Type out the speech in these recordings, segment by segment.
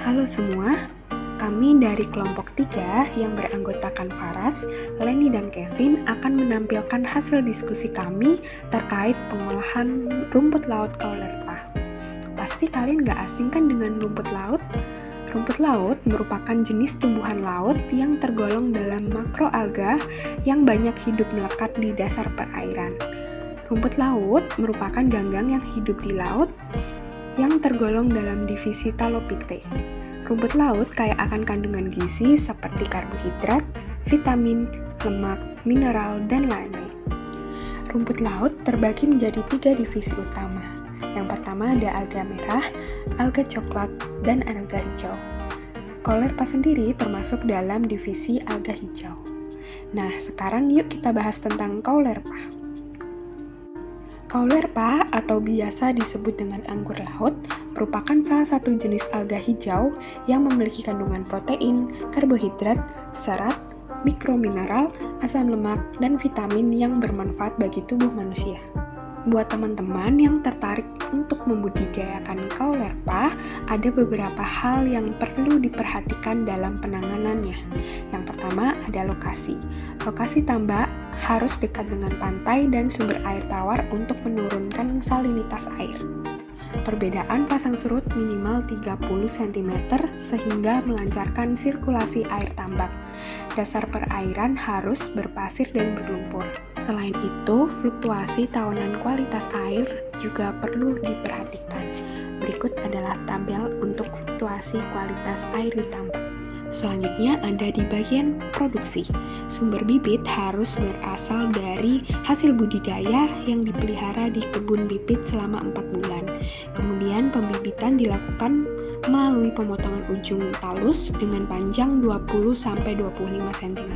Halo semua, kami dari kelompok 3 yang beranggotakan Faras, Leni, dan Kevin akan menampilkan hasil diskusi kami terkait pengolahan rumput laut kaulerpa. Pasti kalian gak asing kan dengan rumput laut? Rumput laut merupakan jenis tumbuhan laut yang tergolong dalam makroalga yang banyak hidup melekat di dasar perairan. Rumput laut merupakan ganggang yang hidup di laut yang tergolong dalam divisi Talophyte. Rumput laut kaya akan kandungan gizi seperti karbohidrat, vitamin, lemak, mineral, dan lain-lain. Rumput laut terbagi menjadi 3 divisi utama. Yang pertama ada alga merah, alga coklat, dan alga hijau. Kaulerpa sendiri termasuk dalam divisi alga hijau. Nah, sekarang yuk kita bahas tentang kaulerpa. Kaulerpa atau biasa disebut dengan anggur laut merupakan salah satu jenis alga hijau yang memiliki kandungan protein, karbohidrat, serat, mikromineral, asam lemak, dan vitamin yang bermanfaat bagi tubuh manusia. Buat teman-teman yang tertarik untuk membudidayakan kaulerpa, ada beberapa hal yang perlu diperhatikan dalam penanganannya. Yang pertama ada lokasi. Lokasi tambak harus dekat dengan pantai dan sumber air tawar untuk menurunkan salinitas air. Perbedaan pasang surut minimal 30 cm sehingga melancarkan sirkulasi air tambak. Dasar perairan harus berpasir dan berlumpur. Selain itu, fluktuasi tahunan kualitas air juga perlu diperhatikan. Berikut adalah tabel untuk fluktuasi kualitas air di tambak. Selanjutnya ada di bagian produksi. Sumber bibit harus berasal dari hasil budidaya yang dipelihara di kebun bibit selama 4 bulan. Kemudian pembibitan dilakukan melalui pemotongan ujung talus dengan panjang 20-25 cm.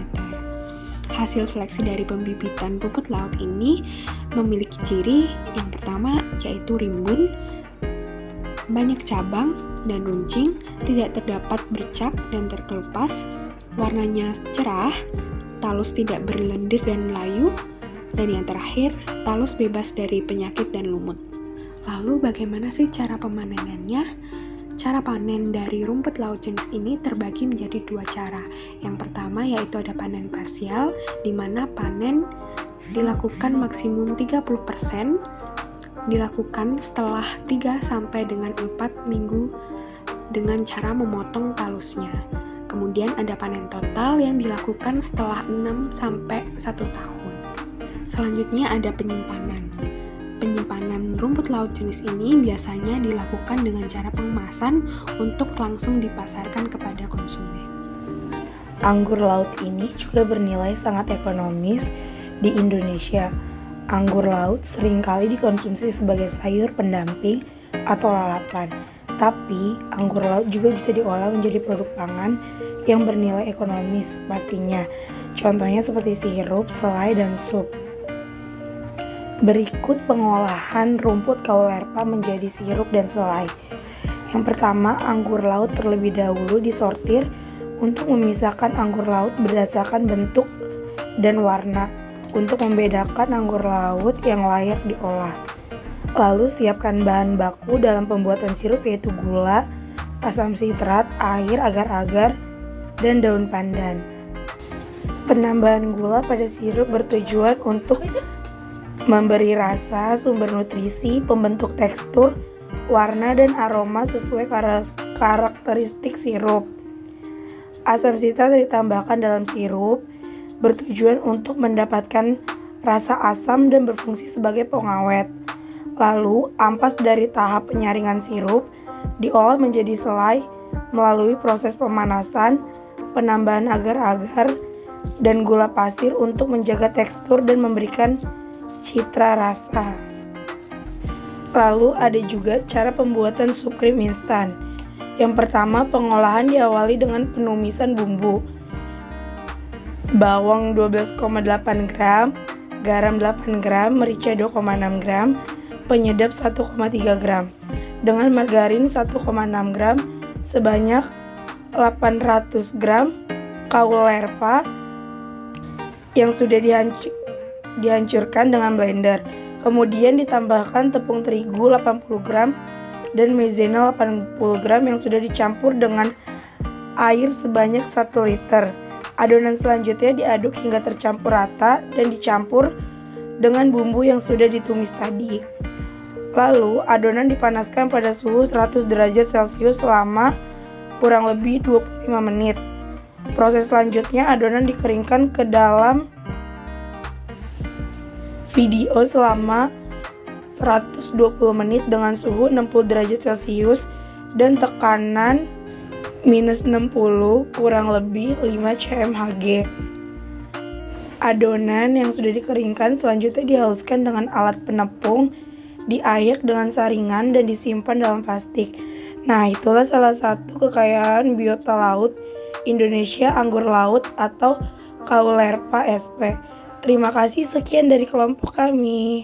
Hasil seleksi dari pembibitan rumput laut ini memiliki ciri yang pertama yaitu rimbun, banyak cabang dan runcing, tidak terdapat bercak dan terkelupas, warnanya cerah, talus tidak berlendir dan melayu, dan yang terakhir, talus bebas dari penyakit dan lumut. Lalu bagaimana sih cara pemanenannya? Cara panen dari rumput laut jenis ini terbagi menjadi 2 cara. Yang pertama yaitu ada panen parsial, di mana panen dilakukan maksimum 30%, dilakukan setelah 3 sampai dengan 4 minggu dengan cara memotong talusnya. Kemudian ada panen total yang dilakukan setelah 6 sampai 1 tahun. Selanjutnya ada penyimpanan. Penyimpanan rumput laut jenis ini biasanya dilakukan dengan cara pengemasan untuk langsung dipasarkan kepada konsumen. Anggur laut ini juga bernilai sangat ekonomis di Indonesia. Anggur laut seringkali dikonsumsi sebagai sayur pendamping atau lalapan. Tapi, anggur laut juga bisa diolah menjadi produk pangan yang bernilai ekonomis pastinya. Contohnya seperti sirup, selai, dan sup. Berikut pengolahan rumput kaulerpa menjadi sirup dan selai. Yang pertama, anggur laut terlebih dahulu disortir untuk memisahkan anggur laut berdasarkan bentuk dan warna untuk membedakan anggur laut yang layak diolah. Lalu siapkan bahan baku dalam pembuatan sirup yaitu gula, asam sitrat, air, agar-agar, dan daun pandan. Penambahan gula pada sirup bertujuan untuk memberi rasa, sumber nutrisi, pembentuk tekstur, warna, dan aroma sesuai karakteristik sirup. Asam sitrat ditambahkan dalam sirup bertujuan untuk mendapatkan rasa asam dan berfungsi sebagai pengawet. Lalu, ampas dari tahap penyaringan sirup diolah menjadi selai melalui proses pemanasan, penambahan agar-agar, dan gula pasir untuk menjaga tekstur dan memberikan citra rasa. Lalu ada juga cara pembuatan sup krim instan. Yang pertama, pengolahan diawali dengan penumisan bumbu. Bawang 12,8 gram, garam 8 gram, merica 2,6 gram, penyedap 1,3 gram. Dengan margarin 1,6 gram sebanyak 800 gram kaulerpa yang sudah dihancurkan dengan blender. Kemudian ditambahkan tepung terigu 80 gram, dan maizena 80 gram yang sudah dicampur dengan air sebanyak 1 liter. Adonan selanjutnya diaduk hingga tercampur rata dan dicampur dengan bumbu yang sudah ditumis tadi. Lalu adonan dipanaskan pada suhu 100 derajat Celcius selama kurang lebih 25 menit. Proses selanjutnya adonan dikeringkan ke dalam video selama 120 menit dengan suhu 60 derajat Celcius dan tekanan minus 60 kurang lebih 5 cmhg. Adonan yang sudah dikeringkan selanjutnya dihaluskan dengan alat penepung, diayak dengan saringan dan disimpan dalam plastik. Nah, itulah salah satu kekayaan biota laut Indonesia, anggur laut atau Caulerpa sp. Terima kasih, sekian dari kelompok kami.